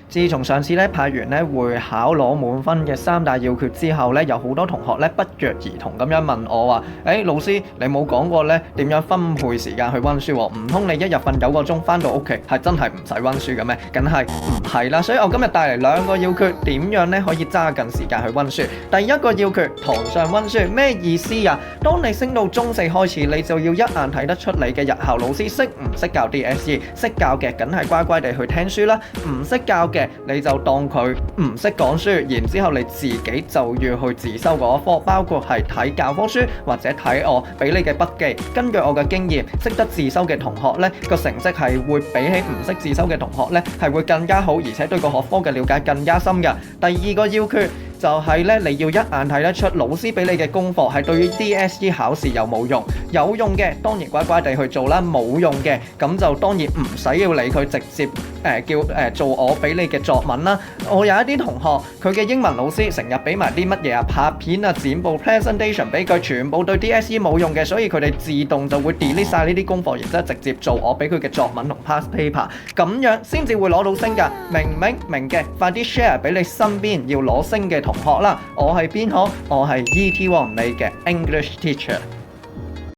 自從上次咧派完咧會考攞滿分嘅3大要訣之後咧，有好多同學咧不約而同咁樣問我話：老師你冇講過咧點樣分配時間去温書喎？唔通你一日瞓9個鐘，翻到屋企係真係唔使温書嘅咩？梗係唔係啦！所以我今日帶嚟2個要訣，點樣咧可以揸緊時間去温書。第一個要訣，堂上温書咩意思啊？當你升到中4開始，你就要一眼睇得出你嘅日校老師識唔識教 DSE， 識教嘅梗係乖乖地去聽書啦，唔識教嘅你就當佢唔識講書，然之後你自己就要去自修嗰一科，包括係睇教科書或者睇我俾你嘅筆記。根據我嘅經驗，識得自修嘅同學呢個成績係會比起唔識自修嘅同學呢係會更加好，而且對個學科嘅了解更加深嘅。第二個要訣就係咧，你要一眼睇得出老師俾你嘅功課係對於 DSE 考試有冇用，有用嘅當然乖乖地去做啦，冇用嘅咁就當然唔使要理佢，直接做我俾你嘅作文啦。我有一啲同學佢嘅英文老師成日俾埋啲乜嘢啊，拍片啊，剪部 presentation 俾佢，全部對 DSE 冇用嘅，所以佢哋自動就會 delete 晒呢啲功課，然之後直接做我俾佢嘅作文同 past paper， 咁樣先至會攞到星㗎。明嘅快啲 share 俾你身邊要攞星嘅同學啦。我係邊個？我係 ET1 你嘅 English teacher。